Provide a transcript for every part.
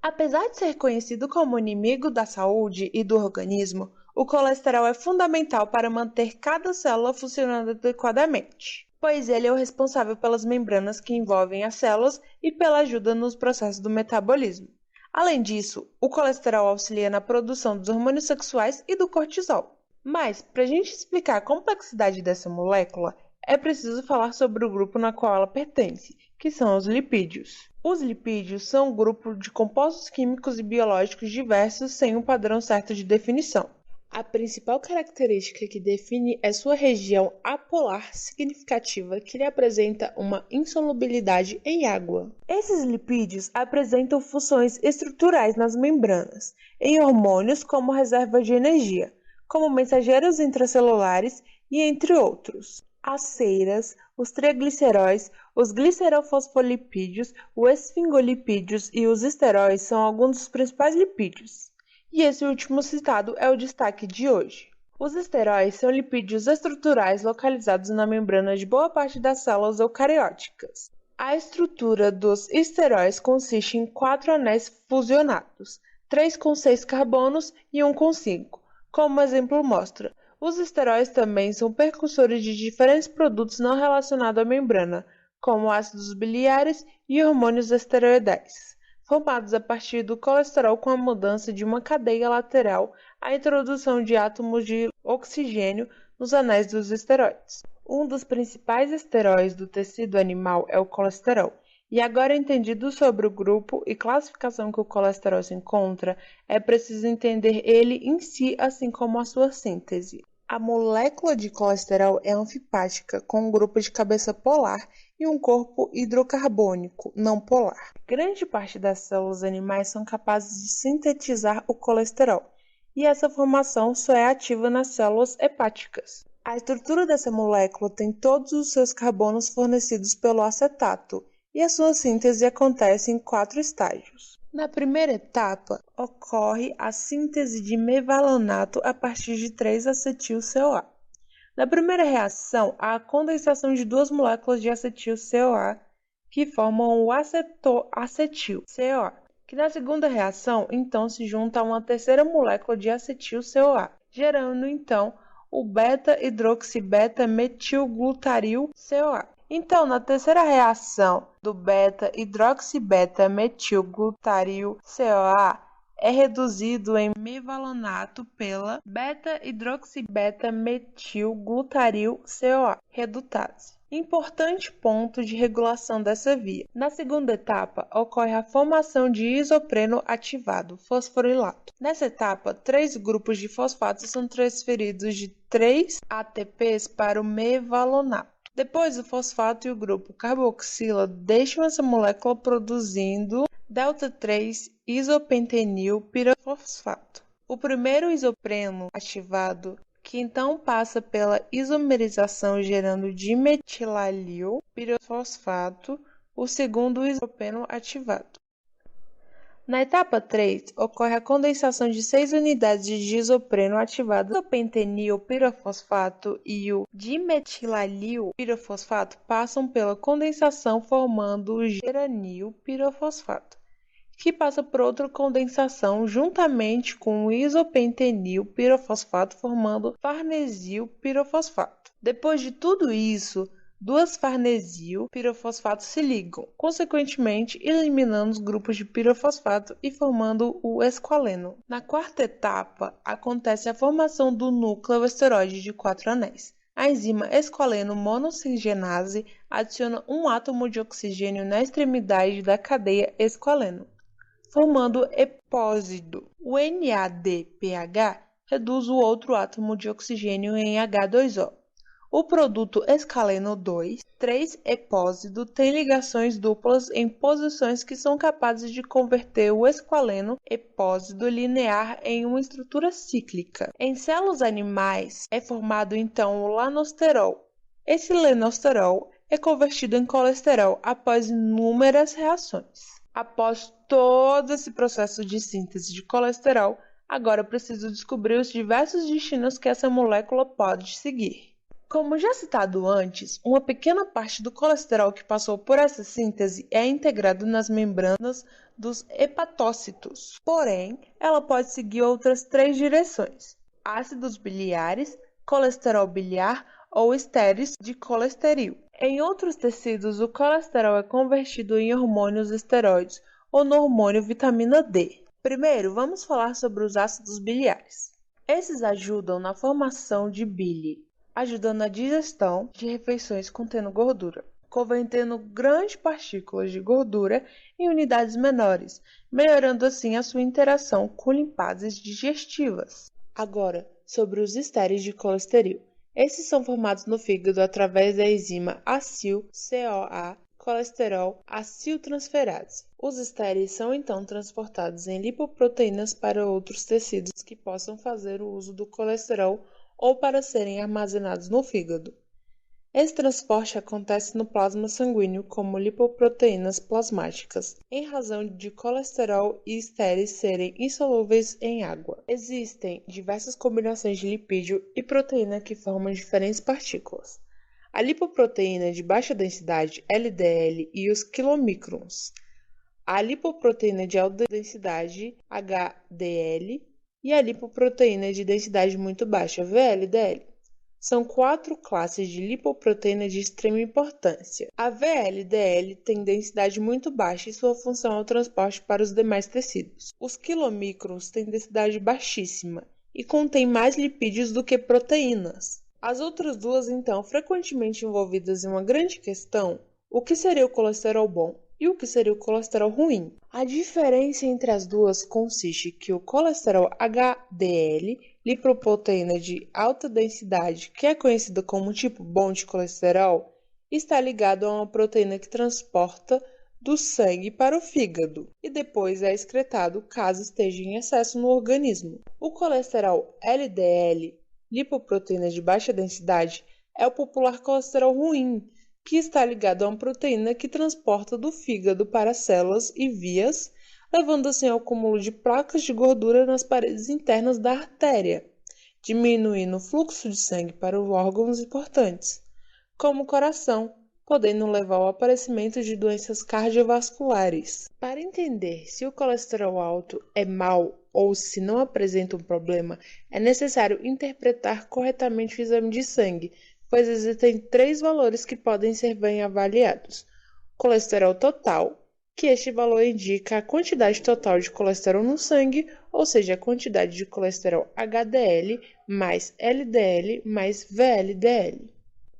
Apesar de ser conhecido como inimigo da saúde e do organismo, o colesterol é fundamental para manter cada célula funcionando adequadamente, pois ele é o responsável pelas membranas que envolvem as células e pela ajuda nos processos do metabolismo. Além disso, o colesterol auxilia na produção dos hormônios sexuais e do cortisol. Mas, para a gente explicar a complexidade dessa molécula, é preciso falar sobre o grupo na qual ela pertence, que são os lipídios. Os lipídios são um grupo de compostos químicos e biológicos diversos sem um padrão certo de definição. A principal característica que define é sua região apolar significativa, que lhe apresenta uma insolubilidade em água. Esses lipídios apresentam funções estruturais nas membranas, em hormônios como reserva de energia, como mensageiros intracelulares e entre outros. As ceras, os trigliceróis, os glicerofosfolipídios, os esfingolipídios e os esteróis são alguns dos principais lipídios. E esse último citado é o destaque de hoje. Os esteróis são lipídios estruturais localizados na membrana de boa parte das células eucarióticas. A estrutura dos esteróis consiste em 4 anéis fusionados, 3 com 6 carbonos e 1 com 5, como o exemplo mostra. Os esteróis também são precursores de diferentes produtos não relacionados à membrana, como ácidos biliares e hormônios esteroidais, formados a partir do colesterol com a mudança de uma cadeia lateral à introdução de átomos de oxigênio nos anéis dos esteroides. Um dos principais esteróis do tecido animal é o colesterol. E agora entendido sobre o grupo e classificação que o colesterol se encontra, é preciso entender ele em si, assim como a sua síntese. A molécula de colesterol é anfipática, com um grupo de cabeça polar e um corpo hidrocarbônico não polar. Grande parte das células animais são capazes de sintetizar o colesterol, e essa formação só é ativa nas células hepáticas. A estrutura dessa molécula tem todos os seus carbonos fornecidos pelo acetato, e a sua síntese acontece em 4 estágios. Na primeira etapa, ocorre a síntese de mevalonato a partir de 3-acetil-CoA. Na primeira reação, há a condensação de 2 moléculas de acetil-CoA que formam o acetoacetil-CoA, que na segunda reação, então, se junta a uma terceira molécula de acetil-CoA, gerando, então, o beta-hidroxibeta-metilglutaril-CoA. Então, na terceira reação do beta-hidroxibeta-metilglutaril-CoA é reduzido em mevalonato pela beta-hidroxibeta-metilglutaril-CoA, redutase. Importante ponto de regulação dessa via. Na segunda etapa, ocorre a formação de isopreno ativado, fosforilato. Nessa etapa, 3 grupos de fosfatos são transferidos de 3 ATPs para o mevalonato. Depois, o fosfato e o grupo carboxila deixam essa molécula produzindo delta-3-isopentenil-pirofosfato. O primeiro isopreno ativado, que então passa pela isomerização gerando dimetilalil-pirofosfato, o segundo isopreno ativado. Na etapa 3, ocorre a condensação de 6 unidades de isopreno ativado. O isopentenil-pirofosfato e o dimetilalil-pirofosfato passam pela condensação formando o geranil-pirofosfato, que passa por outra condensação juntamente com o isopentenil-pirofosfato formando farnesil-pirofosfato. Depois de tudo isso, 2 farnesil-pirofosfatos se ligam, consequentemente eliminando os grupos de pirofosfato e formando o esqualeno. Na quarta etapa, acontece a formação do núcleo esteroide de 4 anéis. A enzima esqualeno monoxigenase adiciona um átomo de oxigênio na extremidade da cadeia esqualeno, formando epósido. O NADPH reduz o outro átomo de oxigênio em H2O. O produto esqualeno 2, 3-epósido, tem ligações duplas em posições que são capazes de converter o esqualeno epósido linear em uma estrutura cíclica. Em células animais, é formado então o lanosterol. Esse lanosterol é convertido em colesterol após inúmeras reações. Após todo esse processo de síntese de colesterol, agora é preciso descobrir os diversos destinos que essa molécula pode seguir. Como já citado antes, uma pequena parte do colesterol que passou por essa síntese é integrado nas membranas dos hepatócitos. Porém, ela pode seguir outras 3 direções: ácidos biliares, colesterol biliar ou estéreis de colesterol. Em outros tecidos, o colesterol é convertido em hormônios esteroides ou no hormônio vitamina D. Primeiro, vamos falar sobre os ácidos biliares. Esses ajudam na formação de bile, ajudando na digestão de refeições contendo gordura, convertendo grandes partículas de gordura em unidades menores, melhorando assim a sua interação com limpases digestivas. Agora, sobre os estéreis de colesterol. Esses são formados no fígado através da enzima acil-CoA colesterol aciltransferase. Os estéreis são então transportados em lipoproteínas para outros tecidos que possam fazer o uso do colesterol ou para serem armazenados no fígado. Esse transporte acontece no plasma sanguíneo como lipoproteínas plasmáticas, em razão de colesterol e estéreis serem insolúveis em água. Existem diversas combinações de lipídio e proteína que formam diferentes partículas. A lipoproteína de baixa densidade, LDL, e os quilomicrons. A lipoproteína de alta densidade, HDL, e a lipoproteína de densidade muito baixa, VLDL. São 4 classes de lipoproteína de extrema importância. A VLDL tem densidade muito baixa e sua função é o transporte para os demais tecidos. Os quilomicrons têm densidade baixíssima e contêm mais lipídios do que proteínas. As outras duas, então, frequentemente envolvidas em uma grande questão: o que seria o colesterol bom e o que seria o colesterol ruim. A diferença entre as duas consiste que o colesterol HDL, lipoproteína de alta densidade, que é conhecida como tipo bom de colesterol, está ligado a uma proteína que transporta do sangue para o fígado e depois é excretado caso esteja em excesso no organismo. O colesterol LDL, lipoproteína de baixa densidade, é o popular colesterol ruim, que está ligado a uma proteína que transporta do fígado para células e vias, levando assim ao acúmulo de placas de gordura nas paredes internas da artéria, diminuindo o fluxo de sangue para os órgãos importantes, como o coração, podendo levar ao aparecimento de doenças cardiovasculares. Para entender se o colesterol alto é mau ou se não apresenta um problema, é necessário interpretar corretamente o exame de sangue, pois existem 3 valores que podem ser bem avaliados. Colesterol total, que este valor indica a quantidade total de colesterol no sangue, ou seja, a quantidade de colesterol HDL mais LDL mais VLDL.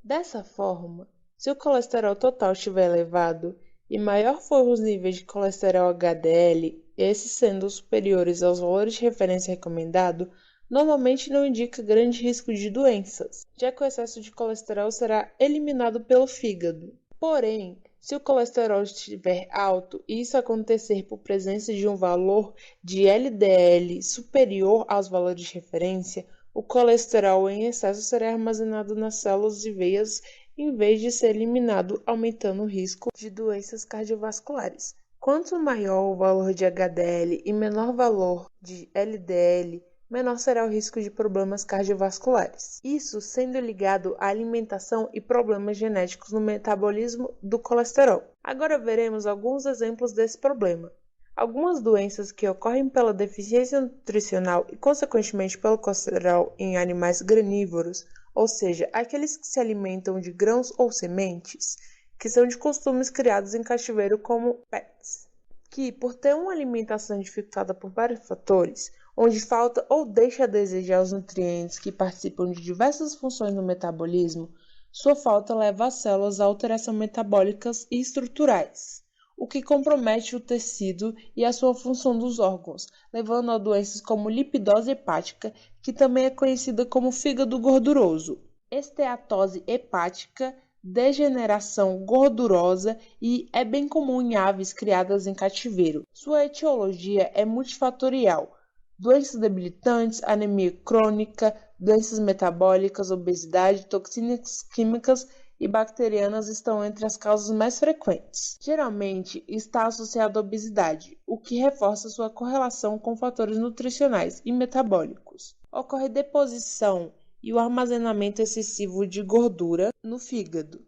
Dessa forma, se o colesterol total estiver elevado e maior for os níveis de colesterol HDL, esses sendo superiores aos valores de referência recomendado, normalmente não indica grande risco de doenças, já que o excesso de colesterol será eliminado pelo fígado. Porém, se o colesterol estiver alto e isso acontecer por presença de um valor de LDL superior aos valores de referência, o colesterol em excesso será armazenado nas células e veias em vez de ser eliminado, aumentando o risco de doenças cardiovasculares. Quanto maior o valor de HDL e menor o valor de LDL, menor será o risco de problemas cardiovasculares. Isso sendo ligado à alimentação e problemas genéticos no metabolismo do colesterol. Agora veremos alguns exemplos desse problema. Algumas doenças que ocorrem pela deficiência nutricional e, consequentemente, pelo colesterol em animais granívoros, ou seja, aqueles que se alimentam de grãos ou sementes, que são de costumes criados em cativeiro como pets, que, por ter uma alimentação dificultada por vários fatores, onde falta ou deixa a desejar os nutrientes que participam de diversas funções no metabolismo, sua falta leva as células a alterações metabólicas e estruturais, o que compromete o tecido e a sua função dos órgãos, levando a doenças como lipidose hepática, que também é conhecida como fígado gorduroso, esteatose hepática, degeneração gordurosa e é bem comum em aves criadas em cativeiro. Sua etiologia é multifatorial. Doenças debilitantes, anemia crônica, doenças metabólicas, obesidade, toxinas químicas e bacterianas estão entre as causas mais frequentes. Geralmente está associado à obesidade, o que reforça sua correlação com fatores nutricionais e metabólicos. Ocorre deposição e o armazenamento excessivo de gordura no fígado.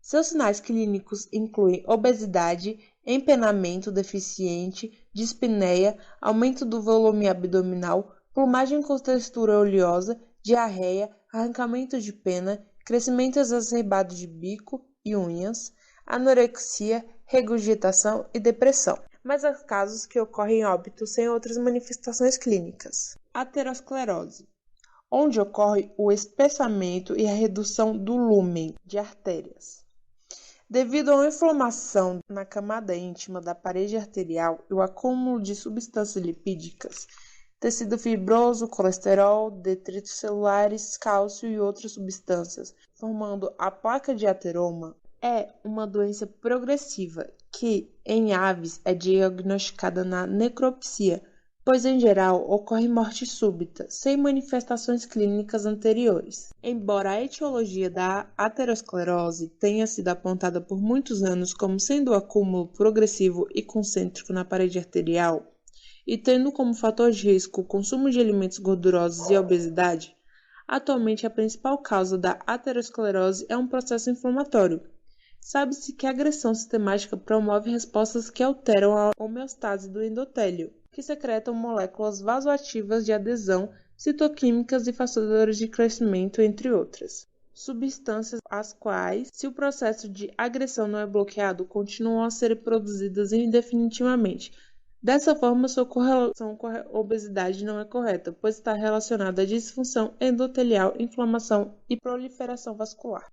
Seus sinais clínicos incluem obesidade, empenamento deficiente, dispneia, aumento do volume abdominal, plumagem com textura oleosa, diarreia, arrancamento de pena, crescimento exacerbado de bico e unhas, anorexia, regurgitação e depressão. Mas há casos que ocorrem óbito sem outras manifestações clínicas. Aterosclerose, onde ocorre o espessamento e a redução do lúmen de artérias. Devido a uma inflamação na camada íntima da parede arterial e o acúmulo de substâncias lipídicas, tecido fibroso, colesterol, detritos celulares, cálcio e outras substâncias, formando a placa de ateroma, é uma doença progressiva que, em aves, é diagnosticada na necropsia, pois em geral ocorre morte súbita, sem manifestações clínicas anteriores. Embora a etiologia da aterosclerose tenha sido apontada por muitos anos como sendo o acúmulo progressivo e concêntrico na parede arterial, e tendo como fator de risco o consumo de alimentos gordurosos e a obesidade, atualmente a principal causa da aterosclerose é um processo inflamatório. Sabe-se que a agressão sistemática promove respostas que alteram a homeostase do endotélio, que secretam moléculas vasoativas de adesão, citoquímicas e fatores de crescimento, entre outras. Substâncias as quais, se o processo de agressão não é bloqueado, continuam a ser produzidas indefinitivamente. Dessa forma, sua correlação com a obesidade não é correta, pois está relacionada à disfunção endotelial, inflamação e proliferação vascular.